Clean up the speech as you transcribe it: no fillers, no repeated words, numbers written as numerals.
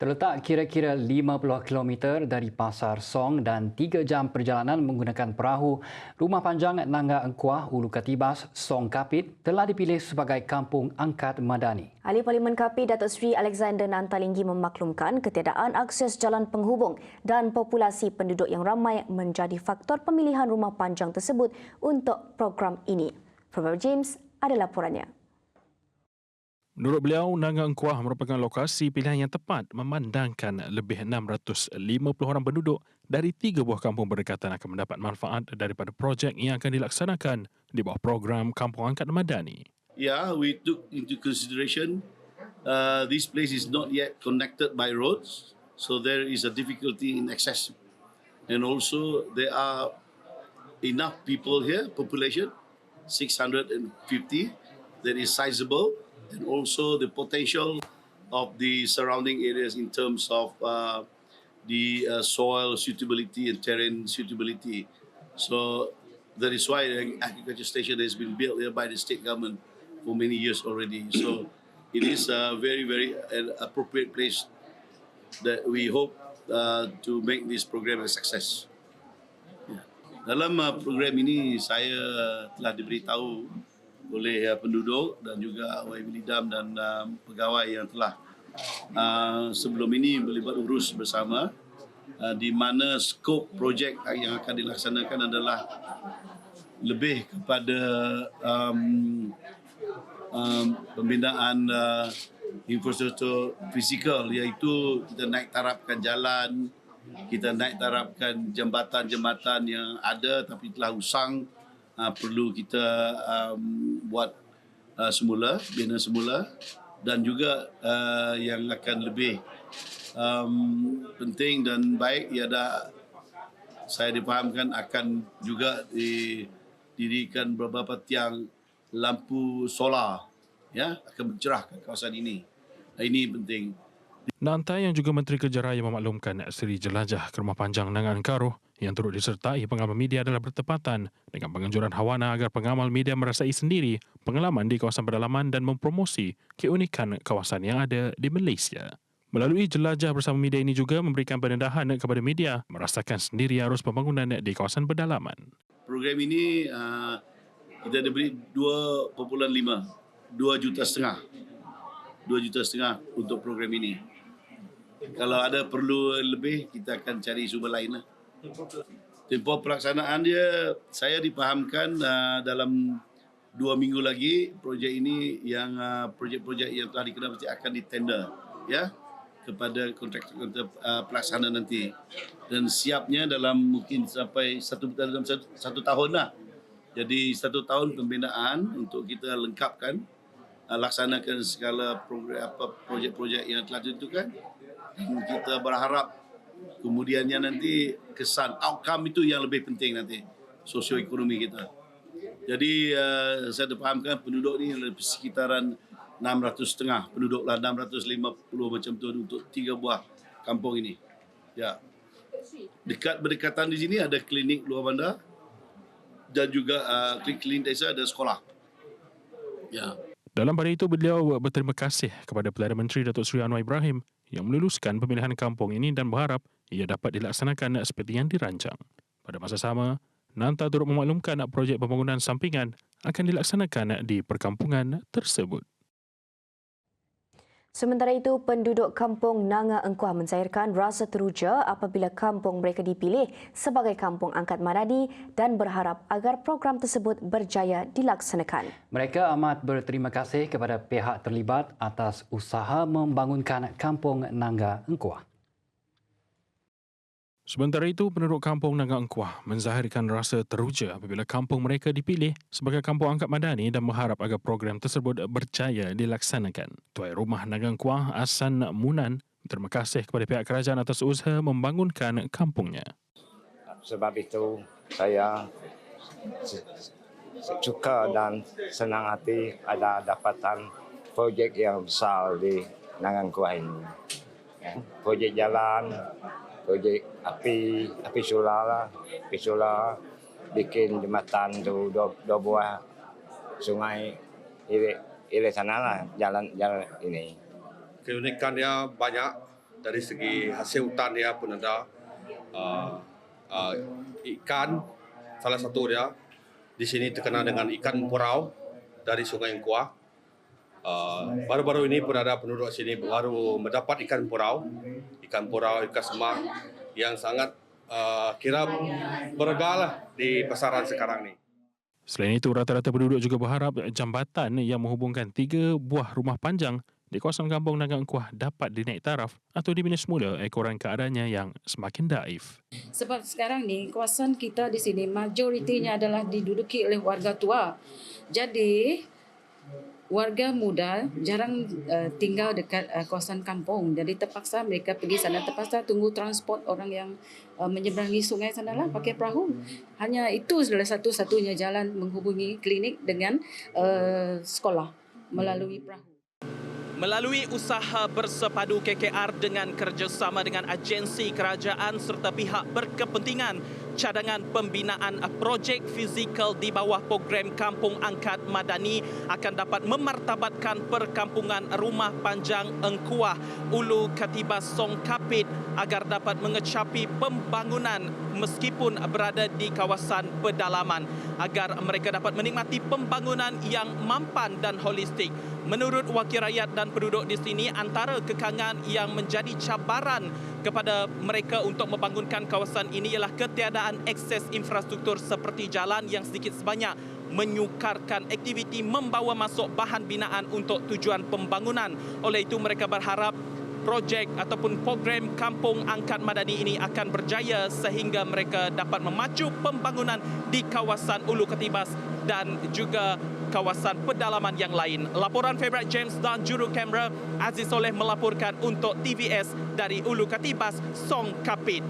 Terletak kira-kira 50 km dari Pasar Song dan 3 jam perjalanan menggunakan perahu, Rumah Panjang Nanga Engkuah Ulu Katibas Song Kapit telah dipilih sebagai kampung angkat madani. Ahli Parlimen Kapit Datuk Seri Alexander Nantalinggi memaklumkan ketiadaan akses jalan penghubung dan populasi penduduk yang ramai menjadi faktor pemilihan rumah panjang tersebut untuk program ini. Prof. James ada laporannya. Menurut beliau, Nanga Engkuah merupakan lokasi pilihan yang tepat memandangkan lebih 650 orang penduduk dari 3 buah kampung berdekatan akan mendapat manfaat daripada projek yang akan dilaksanakan di bawah program Kampung Angkat Madani. Yeah, we took into consideration this place is not yet connected by roads, so there is a difficulty in access. And also there are enough people here, population, 650, that is sizable. And also the potential of the surrounding areas in terms of the soil suitability and terrain suitability. So that is why the agriculture station has been built here by the state government for many years already. So it is a very, very appropriate place that we hope to make this program a success. Dalam program ini saya telah diberitahu oleh penduduk dan juga YB Lidam dan pegawai yang telah sebelum ini berlibat urus bersama, di mana skop projek yang akan dilaksanakan adalah lebih kepada pembinaan infrastruktur fizikal, iaitu kita naik tarafkan jalan, kita naik tarafkan jambatan-jambatan yang ada tapi telah usang, perlu kita buat semula, bina semula, dan juga yang akan lebih penting dan baik ialah saya dipahamkan akan juga didirikan beberapa tiang lampu solar, ya, akan mencerahkan kawasan ini. Ini penting. Nantai yang juga Menteri Kerja Raya memaklumkan seri jelajah ke Rumah Panjang Nanga Engkaruh yang turut disertai pengamal media adalah bertepatan dengan penganjuran Hawana agar pengamal media merasai sendiri pengalaman di kawasan pedalaman dan mempromosi keunikan kawasan yang ada di Malaysia. Melalui jelajah bersama media ini juga memberikan pendedahan kepada media merasakan sendiri arus pembangunan di kawasan pedalaman. Program ini kita diberi 2.5, 2,5 juta untuk program ini. Kalau ada perlu lebih, kita akan cari sumber lain lah. Tempoh pelaksanaan dia, saya dipahamkan dalam 2 minggu lagi projek ini yang projek-projek yang telah dikenal mesti akan ditender, ya, kepada kontraktor pelaksana nanti. Dan siapnya dalam mungkin sampai dalam satu tahun lah. Jadi 1 tahun pembinaan untuk kita lengkapkan, laksanakan segala program projek-projek yang telah ditentukan. Kita berharap kemudiannya nanti kesan outcome itu yang lebih penting nanti sosioekonomi kita. Jadi saya dipahamkan penduduk ni sekitaran 600 penduduk lah, 650 macam tu untuk 3 buah kampung ini. Ya. Berdekatan di sini ada klinik luar bandar dan juga klinik desa, ada sekolah. Ya. Dalam pada itu, beliau berterima kasih kepada Perdana Menteri Datuk Seri Anwar Ibrahim yang meluluskan pemilihan kampung ini dan berharap ia dapat dilaksanakan seperti yang dirancang. Pada masa sama, Nanta turut memaklumkan projek pembangunan sampingan akan dilaksanakan di perkampungan tersebut. Sementara itu, penduduk kampung Nanga Engkuah menzahirkan rasa teruja apabila kampung mereka dipilih sebagai kampung angkat madani dan berharap agar program tersebut berjaya dilaksanakan. Mereka amat berterima kasih kepada pihak terlibat atas usaha membangunkan kampung Nanga Engkuah. Sementara itu, penduduk kampung Nanga Engkuah menzahirkan rasa teruja apabila kampung mereka dipilih sebagai kampung angkat madani dan berharap agar program tersebut berjaya dilaksanakan. Tuan Rumah Nanga Engkuah Hasan Munan berterima kasih kepada pihak kerajaan atas usaha membangunkan kampungnya. Sebab itu, saya suka dan senang hati ada dapatan projek yang besar di Nanga Engkuah ini. Projek jalan, projek api solar, bikin jembatan tu 2 buah sungai ilik sana lah jalan ini. Keunikan dia banyak, dari segi hasil hutan dia pun ada. Ikan salah satu dia di sini terkenal dengan ikan purau dari Sungai Engkuah. Baru-baru ini pun ada penduduk sini baru mendapat ikan purau, ikan semak yang sangat kira berharga lah di pasaran sekarang ni. Selain itu, rata-rata penduduk juga berharap jambatan yang menghubungkan 3 buah rumah panjang di kawasan kampung Nangang Engkuah dapat dinaik taraf atau dibina semula ekoran keadaannya yang semakin daif. Sebab sekarang ni kawasan kita di sini majoritinya adalah diduduki oleh warga tua. Jadi warga muda jarang tinggal dekat kawasan kampung. Jadi terpaksa mereka pergi sana, terpaksa tunggu transport orang yang menyeberangi sungai sana lah pakai perahu. Hanya itu adalah satu-satunya jalan menghubungi klinik dengan sekolah melalui perahu. Melalui usaha bersepadu KKR dengan kerjasama dengan agensi kerajaan serta pihak berkepentingan, cadangan pembinaan projek fizikal di bawah program Kampung Angkat Madani akan dapat memartabatkan perkampungan Rumah Panjang Engkuah Ulu Katibas Song Kapit agar dapat mengecapi pembangunan meskipun berada di kawasan pedalaman, agar mereka dapat menikmati pembangunan yang mampan dan holistik. Menurut wakil rakyat dan penduduk di sini, antara kekangan yang menjadi cabaran kepada mereka untuk membangunkan kawasan ini ialah ketiadaan akses infrastruktur seperti jalan yang sedikit sebanyak menyukarkan aktiviti membawa masuk bahan binaan untuk tujuan pembangunan. Oleh itu mereka berharap projek ataupun program Kampung Angkat Madani ini akan berjaya sehingga mereka dapat memacu pembangunan di kawasan Ulu Katibas dan juga kawasan pedalaman yang lain. Laporan Favourite James dan juru kamera Aziz Soleh melaporkan untuk TVS dari Ulu Katibas, Song Kapit.